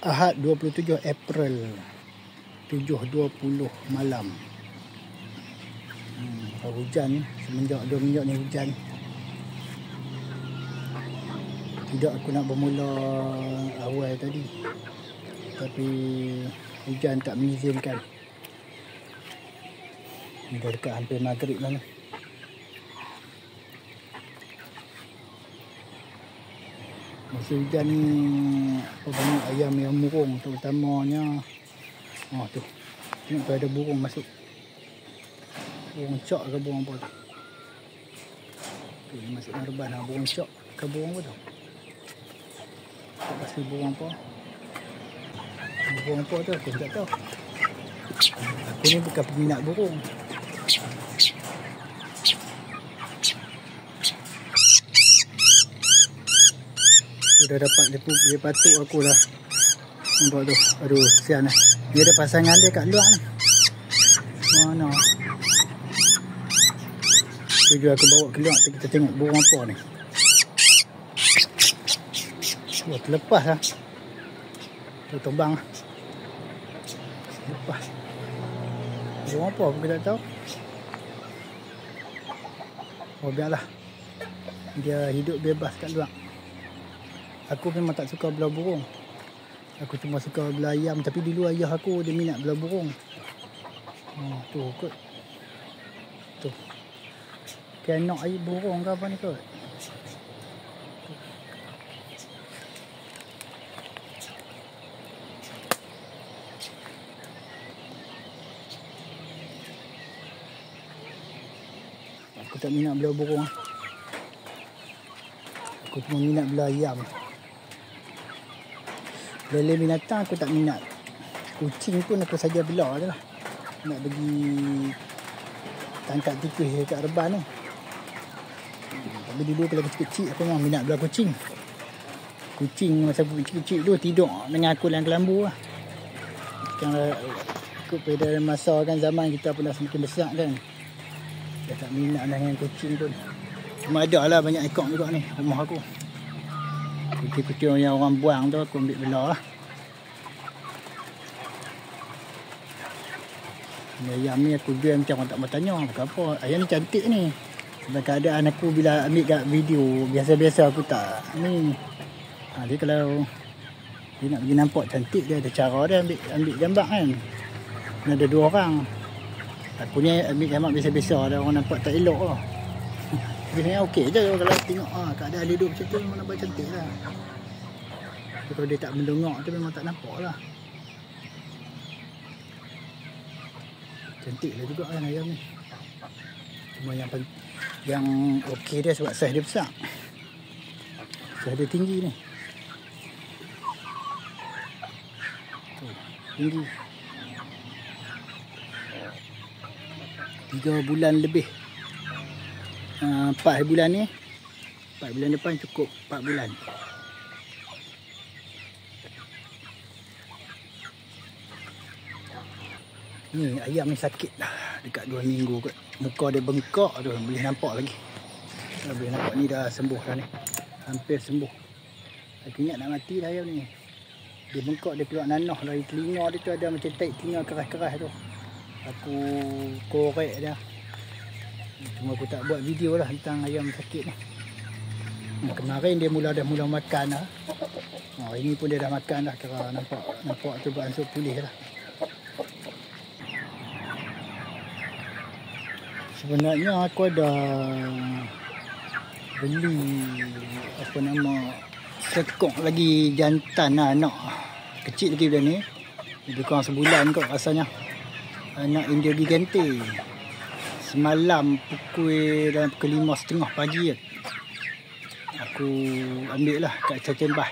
Ahad 27 April 7.20 malam. Hujan semenjak 2 minggu ni hujan. Tidak aku nak bermula awal tadi, tapi hujan tak mengizinkan. Dah dekat hampir maghrib lah ni. Masa hujan ni banyak ayam yang murung, terutamanya tu. Tengok tu ada burung masuk. Burung cok ke burung apa tu? Tu masuk dalam reban lah. Burung cok ke burung apa tu? Tak pasti burung apa. Burung apa tu aku tak tahu. Aku ni bukan peminat burung. Dah dapat dia patuk aku dah. Nampak tu. Aduh, kesian lah. Dia ada pasangan dia kat luar ni. Mana? Tujuh aku bawa keluar, kita tengok burung apa ni. Wah, terlepas lah. Tu terbang lah. Lepas. Burung apa aku tak tahu. Oh, biarlah. Dia hidup bebas kat luar. Aku memang tak suka belah burung. Aku cuma suka belah ayam. Tapi dulu ayah aku dia minat belah burung. Tu kot. Tu. Kenok air burung ke apa ni kot. Aku tak minat belah burung. Aku cuma minat belah ayam. Lele binatang aku tak minat. Kucing pun aku saja belah je lah. Nak pergi tangkap tikus dekat reban ni. Tapi dulu kalau kecil-kecil aku memang minat belah kucing. Kucing masa aku kecil-kecil tu tidur dengan aku dalam kelambu lah. Kalau ikut pada masa kan zaman kita pun dah semakin besar kan. Dah tak minat dengan kucing pun. Cuma ada lah banyak ekor juga ni rumah aku. Kucing-kucing yang orang buang tu aku ambil belah lah. Ayam ni aku jual macam orang tak bertanya. Kenapa? Ayam ni cantik ni. Sebab keadaan aku bila ambil kat video biasa-biasa aku tak ni. Dia kalau dia nak pergi nampak cantik dia ada cara dia ambil gambar kan. Ada 2 orang. Aku ni ambil gambar biasa-biasa ada orang nampak tak elok lah. Biasanya okey je kalau tengok keadaan hidup macam tu memang nampak cantik lah. Tapi kalau dia tak mendongak tu memang tak nampak lah. Cantik lah juga kan ayam ni. Cuma yang okey dia sebab saiz dia besar. Saiz dia tinggi ni. Tinggi. 3 bulan lebih. 4 bulan ni. 4 bulan depan cukup 4 bulan. Ni ayam ni sakit dah dekat 2 minggu kot. Muka dia bengkak tu boleh nampak lagi. Boleh nampak ni dah sembuh dah ni. Hampir sembuh. Aku ingat nak mati dah ayam ni. Dia bengkak, dia keluar nanah dari telinga dia tu ada macam taik telinga keras-keras tu. Aku korek dia. Cuma aku tak buat video lah tentang ayam sakit ni. Kemarin dia dah mula makan dah. Ini pun dia dah makan dah. Kira nampak tu beransur pulih lah. Sebenarnya aku ada beli sekok lagi jantan lah, anak kecil lagi bulan ni. Lebih kurang sebulan kot rasanya. Anak India Gigante. Semalam dalam pukul 5.30 pagi aku ambil lah kat Cacembah.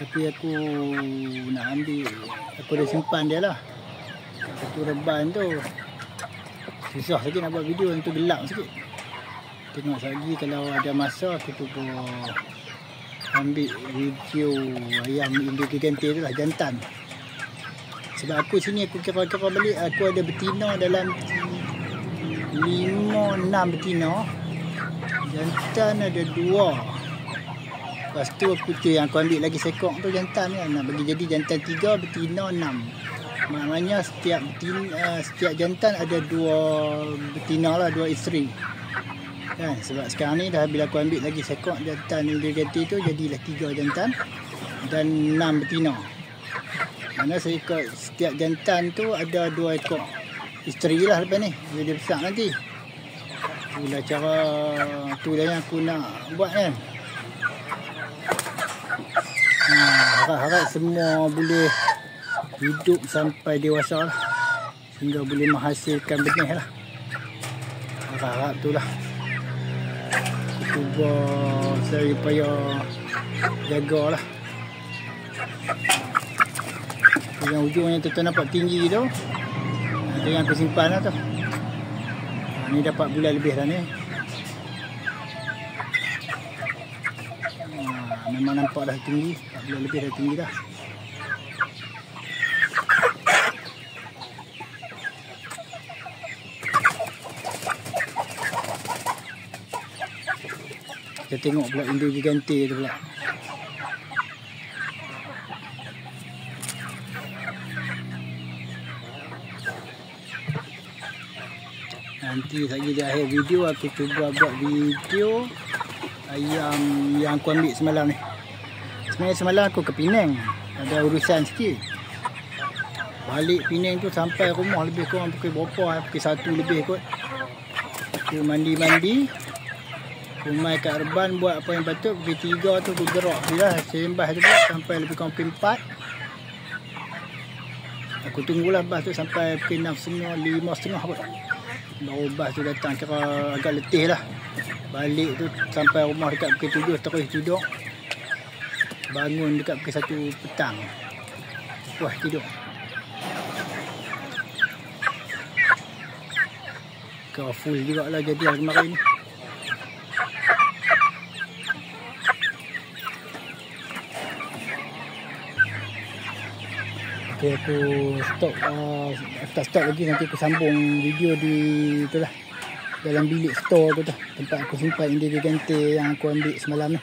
Tapi aku nak ambil, aku dah simpan dia lah. Satu reban tu susah sikit nak buat video, yang tu gelap sikit. Tengok lagi kalau ada masa aku cuba ambil video ayam India Gigante tu lah, jantan. Sebab aku sini aku kira-kira balik aku ada betina dalam 5-6 betina. Jantan ada 2. Lepas tu yang aku ambil lagi sekok tu jantan kan. Nak bagi jadi jantan 3, betina 6. Maknanya setiap jantan ada 2 betina lah, 2 isteri. Kan, sebab sekarang ni dah bila aku ambil lagi sekok jantan yang dia ganti tu, jadilah 3 jantan dan 6 betina. Mana setiap jantan tu ada 2 ekor isteri lah lepas ni, bila dia besar nanti. Itulah cara tu lah yang aku nak buat kan. Harap-harap semua boleh hidup sampai dewasa lah, sehingga boleh menghasilkan benih lah. Harap-harap tu lah. Cuba saya supaya jagalah. Yang ujung yang tu nampak tinggi tu, itu yang aku simpan lah tu. Ni dapat bulan lebih dah ni. Memang nampak dah tinggi, 4 bulan lebih dah tinggi dah. Kita tengok pula Indo Gigante tu pula. Nanti lagi di akhir video aku cuba buat video ayam yang aku ambil semalam ni. Sebenarnya semalam aku ke Penang, ada urusan sikit. Balik Penang tu sampai rumah lebih kurang pukul berapa? Pukul 1 lebih kot. Aku mandi-mandi, aku mai kat Erban buat apa yang patut. Pukul 3 tu aku gerak dia sembah tu pula sampai lebih kurang pukul 4. Aku tunggulah bas tu sampai pukul 6.30, 5.30 kot. Baru bas tu datang, kira agak letih lah. Balik tu sampai rumah dekat pukul 7 terus tidur. Bangun dekat pukul 1 petang. Wah, tidur. Kau full jugalah jadi kemarin ni. Okay, aku stop, tak stop lagi, nanti aku sambung video di itulah, dalam bilik store tu tempat aku simpan Indo Gigante yang aku ambil semalam ni.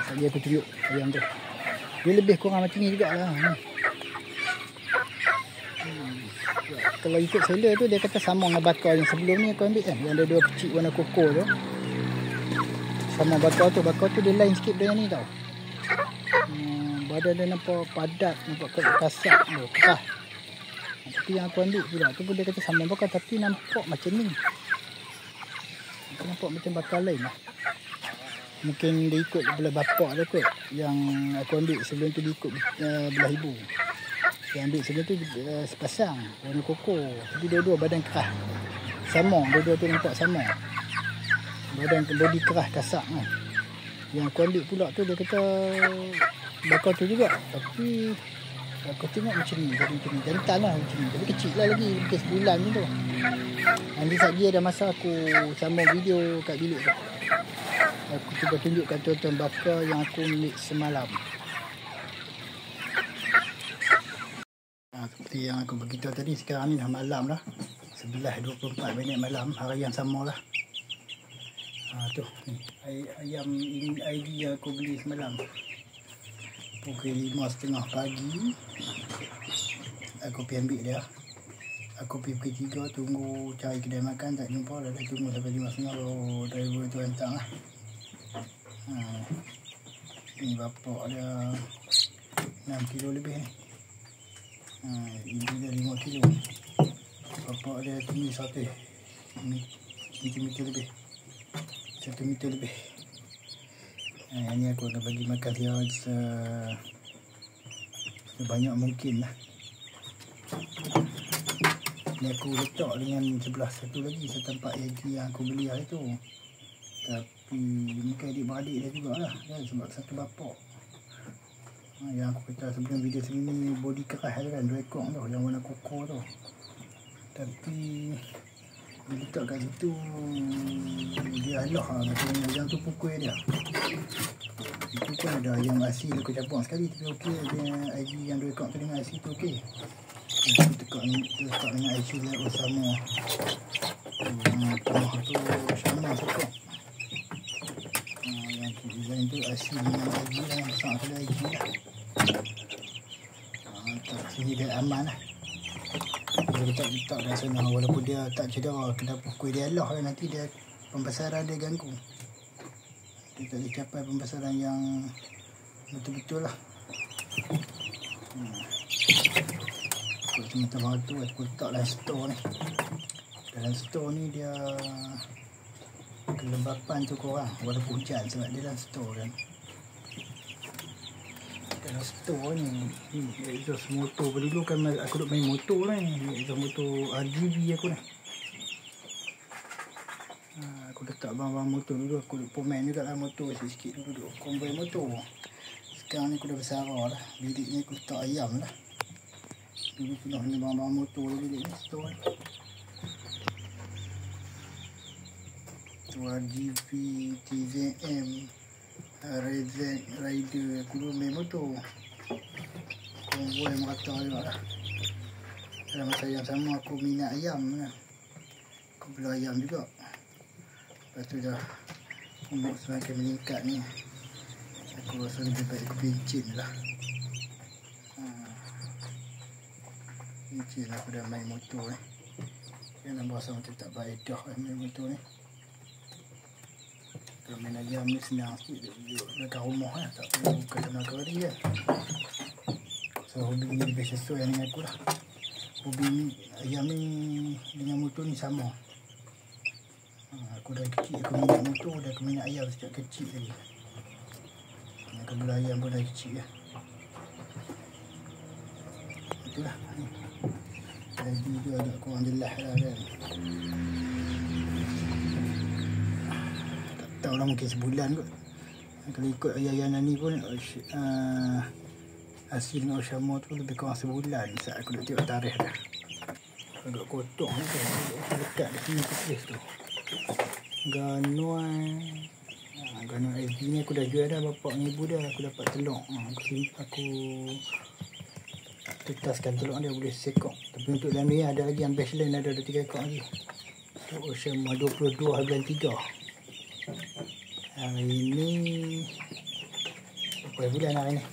Sekali aku tunjuk ayam tu. Dia lebih kurang macam ni jugalah. Kalau ikut seller tu dia kata sama dengan bakar yang sebelum ni aku ambil kan, yang ada 2 kecil warna koko tu. Sama bakar tu dia lain sikit dengan ni tau. Badan dia nampak padat, nampak kasar tu, kerah. Tapi yang aku ambil pula tu pun dia kata sama bakar, tapi nampak macam ni. Nampak macam bakar lain lah. Mungkin dia ikut belah bapak dia kot. Yang aku ambil sebelum tu dia ikut belah ibu. Yang ambil sebelum tu sepasang warna koko, tapi dua-dua badan kerah. Sama, dua-dua tu nampak sama. Badan body kerah kasar kan. Yang aku ambil pula tu dia kata bakar tu juga, tapi aku tengok macam ni, jadi macam ni, jantan lah macam ni, tapi kecil lah lagi, mungkin sebulan ni tu. Nanti sekejap ada masa aku sambung video kat bilik tu. Aku cuba tunjukkan tuan-tuan bakar yang aku ambil semalam. Seperti yang aku beritahu tadi, sekarang ni dah malam dah, 11:24 malam, hari yang sama lah. Tu ni ayam ID yang aku beli semalam. Pukul 5.30 pagi aku pergi ambil dia. Aku pergi pukul 3 tunggu cari kedai makan, tak jumpa. Dah tunggu sampai 5.30 baru driver tu hantar lah. Ni bapak dia 6 kilo lebih ni. Ibu dia 5 kilo. Bapak dia tinggi 1 cm lebih. 1 meter lebih. Ini aku akan bagi makan dia sebanyak mungkin lah. Ni aku letak dengan sebelah satu lagi setempat yang aku beli hari tu. Tapi mungkin adik-beradik dia jugalah kan, sebab satu bapak. Yang aku kata sebelum video sini body keras kan, 2 ekor tu yang warna koko tu. Tapi dia letak kat situ dia alah macam yang tu pukul dia. Itu pun ada yang asi aku campur sekali, tapi okey. Dia IG yang 2 ekor tu dengan asi tu okey. Tekak dengan IC dia sama. Tengah tu sama sekak. Yang design tu asli dengan IG lah, yang besar tu IG lah. Tak sini dia aman lah. Dia letak dah sana, walaupun dia tak cedera, kena pukul dia Allah lah, nanti dia pembesaran dia ganggu. Dia tak boleh capai pembesaran yang betul-betul lah. Macam batu aku letak dalam store ni. Dalam store ni dia kelembapan tu korang, walaupun hujan sebab dia dalam store kan. Dalam store ni exhaust motor. Dulu kan aku duk main motor lah ni, exhaust motor RGB aku ni. Aku letak barang-barang motor dulu. Aku duk pemain juga lah motor sikit-sikit dulu, duk konvoi motor. Sekarang ni aku dah besar lah. Bilik ni aku letak ayam lah. Dulu penuh dengan barang-barang motor bilik ni store ni. RGB, TZM, Rider. Aku dulu main motor. Konvoi merata juga lah. Dalam masa yang sama aku minat ayam lah. Aku beli ayam juga. Lepas tu dah umur semakin meningkat ni, aku rasa lebih baik aku pencin lah. Pencin aku dah main motor ni. Jangan rasa macam tak baik dah main motor ni. Kalau main ayam ni senang sikit, duduk dekat rumah lah, tak perlu ke tenaga dia kan. So hobi ni lebih sesuai dengan aku lah. Hobi ni, ayam ni dengan motor ni sama. Aku dah kecil aku minat motor, dah aku minat ayam sejak kecil lagi. Aku beli ayam pun dah kecil lah. Itulah ni. Lagi tu agak kurang jelas lah kan. Tak tahu lah, mungkin sebulan kot. Kalau ikut ayanan ni pun hasil dengan Oshamo tu lebih kurang sebulan saat aku nak tengok tarikh dah. Agak kotor lah kan. Lekat di sini tulis tu Ganuai. Ganuai FB ni aku dah jual dah, bapak dengan ibu dah. Aku dapat telur. Aku tetaskan telur dia boleh sekok. Tapi untuk dalam ni ada lagi yang best lain, ada 3 ekor lagi. Untuk Oshamo 22 bulan 3. Hari ni berapa bulan hari ni?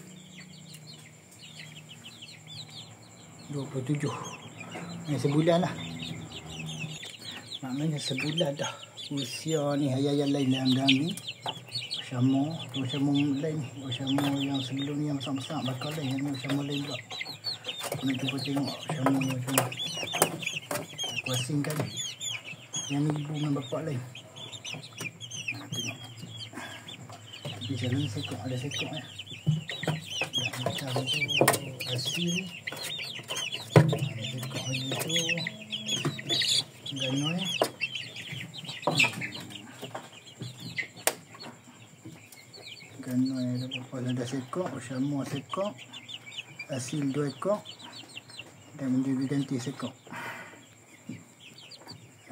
27. Sebulan lah. Maknanya sebulan dah usia ni. Ayam lain dalam ni Oshamo lain. Oshamo yang sebelum ni yang besar-besar bakal lain. Yang ni Oshamo lain juga. Aku nak cuba tengok Oshamo ni macam mana. Aku asingkan ni. Yang ni ibu dengan bapak lain. Tengok. Tapi cara ni sekok, ada sekok ya. Macam tu hasil. Sekok lagi tu Ganuai. Ganuai ada berapa, ada sekok. Oshamo sekok. Hasil 2 ekor. Dan dia ganti sekok.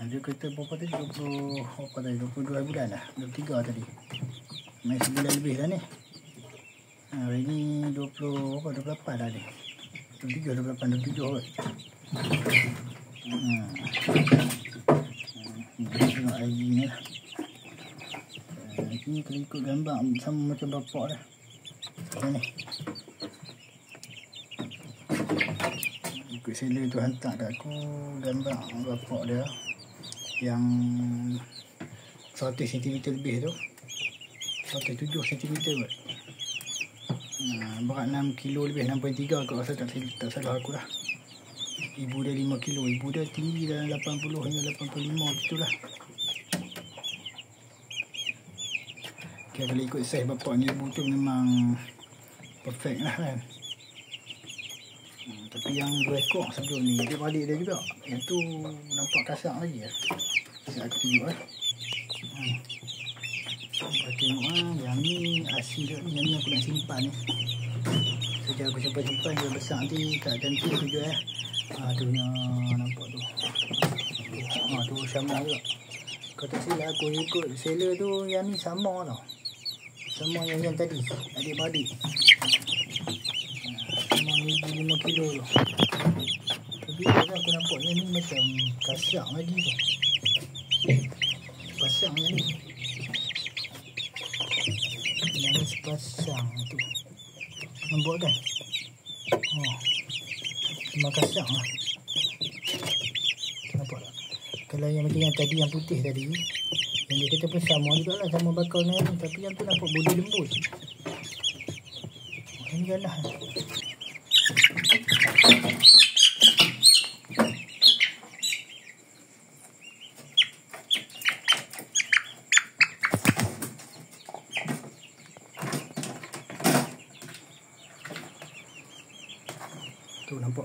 Dia kata berapa tadi? 22 bulan dah. 23 tadi. Main sebulan lebih dah ni. Hari ni 28 dah ni. 23, 28, 27 kot. Tengok IG ni lah. Ni kalau ikut gambar sama macam bapak dah. Ni. Ikut seller tu hantar kat aku gambar bapak dia yang 100 cm lebih tu. 107 cm kot. Berat 6 kilo lebih, 6.3 aku rasa, tak salah aku lah. Ibu dia 5 kilo. Ibu dia tinggi dalam 80 hingga 85 gitulah. Okay, kalau ikut saiz bapak ni, ibu tu memang perfect lah kan. Tapi yang 2 ekor sebelum ni, dia balik dia juga. Yang tu nampak kasar lagi lah. Sekejap aku tunjuk lah. Kita tengok lah. Yang ni hasil dia. Yang ni aku nak simpan ni. Sejak aku simpan-simpan dia besar nanti kat cantik tu je tu nampak tu. Tu Oshamo juga. Kau tak silap aku ikut seller tu, yang ni sama tau. Sama yang tadi, adik-beradik. Sama 5 kilo tu. Bila kan aku nampak yang ni macam kasar lagi tu. Pasang yang ni. Yang ni sepasang tu. Nampak kan? Oh. Memang kasar lah. Nampak tak? Kalau yang macam yang tadi, yang putih tadi, yang dia kata pun sama juga lah, sama bakal ni. Tapi yang tu nampak bodi lembut. Ini kan lah. Tu nampak.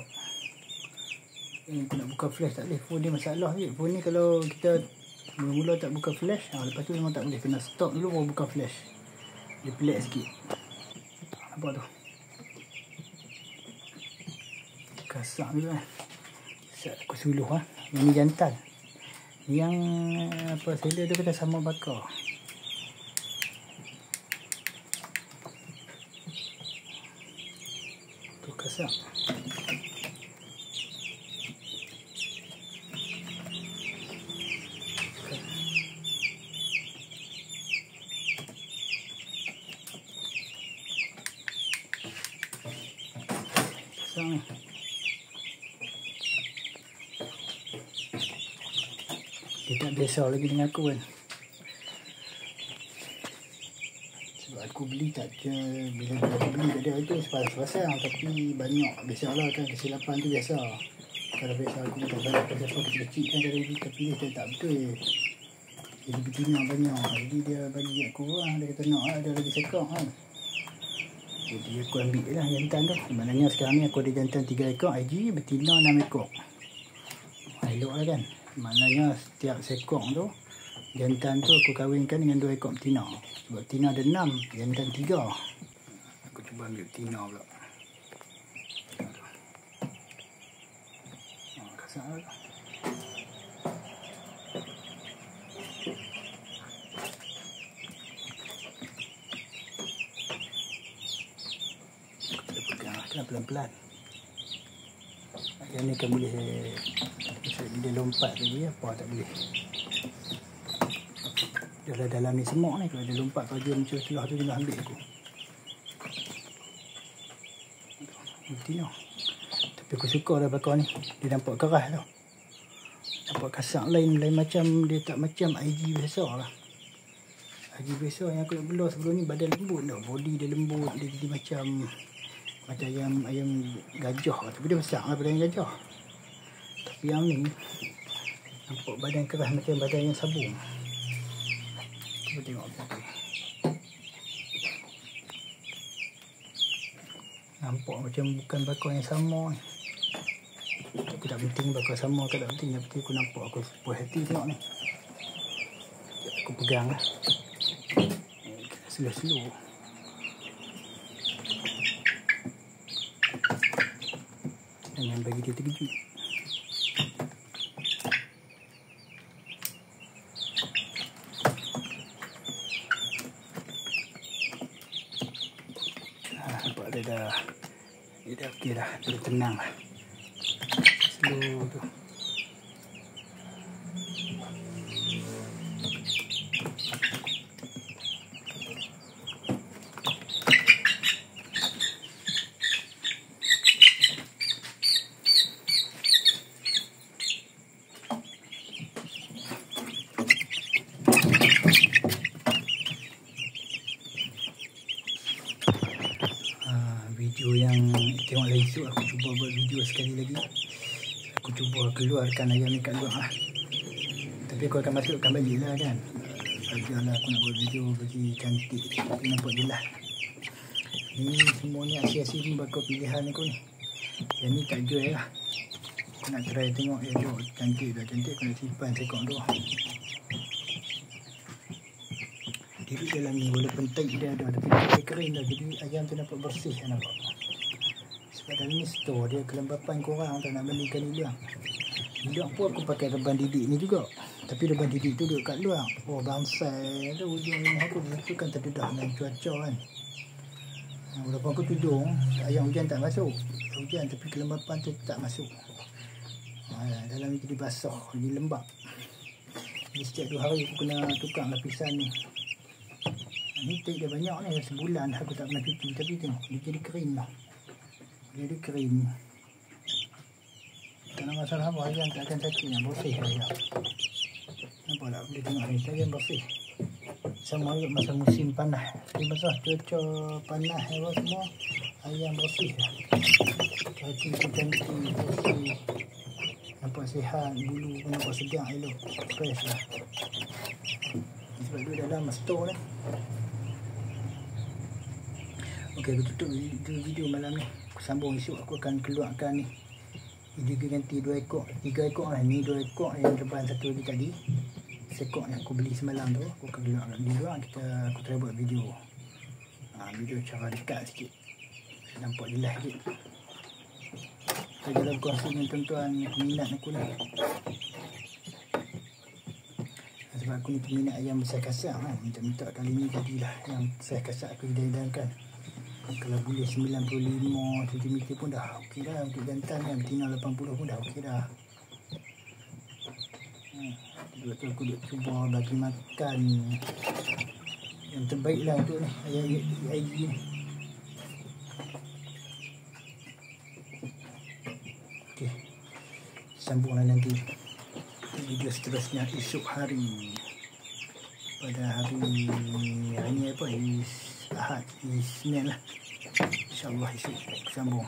Aku nak buka flash tak boleh. Phone ni masalah je. Phone ni kalau kita mula-mula tak buka flash, lepas tu memang tak boleh. Kena stop dulu baru buka flash. Dia pelik sikit. Nampak tu. Kasar tu kan. Set aku suluh lah. Yang ni jantan. Yang apa seller tu kata sama bakar. Tu kasar. Ni. Dia tak biasa lagi dengan aku kan. Sebab aku beli tak je. Bila aku beli tak ada itu sepasang. Tapi banyak. Biasalah kan kesilapan tu biasa. Kalau biasa aku tak banyak kesilapan kecil kan dari kita pilih tak betul. Jadi betina banyak. Jadi dia bagi aku lah. Dia kata nak lah. Dia lagi sekak kan. Jadi aku ambil lah jantan tu. Maknanya sekarang ni aku ada jantan 3 ekor IG, betina 6 ekor. Elok lah kan. Maknanya setiap sekor tu, jantan tu aku kahwinkan dengan 2 ekor betina. Sebab betina ada 6, jantan 3. Aku cuba ambil betina pula. Kasar lah. Pelan-pelan. Yang ni kan boleh dia lompat tadi apa tak boleh. Dia dalam ni semua ni, kalau dia lompat kalau dia muncul celah tu dia ambil aku. Betina. Tapi aku suka dah bakar ni. Dia nampak keras tau. Nampak kasar lain macam dia tak macam IG biasa lah. IG biasa yang aku nak belah sebelum ni badan lembut tau. Body dia lembut, dia jadi macam ayam gajah. Tapi dia besar lah badan gajah. Tapi yang ni nampak badan keras macam badan yang sabung. Cuba tengok apa. Nampak macam bukan bakar yang sama ni. Aku tak penting bakar sama ke tak penting. Yang penting aku nampak aku puas hati tengok ni. Aku pegang lah. Slow-slow. Jangan bagi dia terkejut. Nampak dia dah okey dah. Dia tenang lah. Slow tu. Video yang tengok lagi esok aku cuba buat video sekali lagi. Aku cuba keluarkan ayam ni kat luar lah. Tapi aku akan masukkan balik lah kan. Ajarlah aku nak buat video bagi cantik. Tapi nampak jelas. Ni semua ni asyik-asyik ni bakal pilihan aku ni. Yang ni tak jual lah. Aku nak try tengok ya tu cantik dah. Cantik aku nak simpan sekok tu. Diri dalam ni walaupun tag dia ada tapi dia kering dah. Jadi ayam tu nampak bersih kan nampak. Sebab dalam ni store dia kelembapan korang tak nak belikan hilang. Hilang pun aku pakai reban didik ni juga. Tapi reban didik tu duduk kat luar. Oh bangsai tu ujung rumah aku tu kan terdedah dengan cuaca kan. Walaupun aku tudung ayam hujan tak masuk. Hujan tapi kelembapan tu tak masuk. Dalam ni jadi basah, jadi lembab. Jadi setiap 2 hari aku kena tukar lapisan ni. Ni tape dah banyak ni, sebulan aku tak pernah cuci. Tapi tengok, dia jadi kering dah. Jadi kering. Tak ada masalah apa, ayam tak akan sakit yang bersih ayam. Nampak tak, boleh tengok ni, ayam bersih. Sama juga masa musim panas. Dia basah, cuaca panas apa semua, ayam bersih lah. Cantik, bersih. Nampak sihat, bulu pun nampak sedap elok. Fresh lah. Sebab dia dalam store ni. Ok, aku tutup video malam ni. Aku sambung esok, aku akan keluarkan ni. Dia ganti 2 ekor, 3 ekor lah. Ni 2 ekor, yang depan satu lagi tadi. Sekok yang aku beli semalam tu, aku akan keluarkan di luar. Aku try buat video. Video cara dekat sikit. Nampak jelas sikit. Saya dalam kongsi dengan tuan-tuan peminat aku ni. Sebab aku ni peminat ayam besar kasar kan. Minta-minta kali ni jadilah yang besar kasar aku hidang-hidangkan. Kalau boleh 95 cm pun dah okey dah. Untuk jantan kan betina 80 pun dah okey dah. Sebab tu aku duk cuba bagi makan yang terbaik lah untuk ni ayam ni. Okey, sambunglah nanti video seterusnya esok hari. Pada hari ni apa, Ahad, Isnin lah. InsyaAllah esok sambung.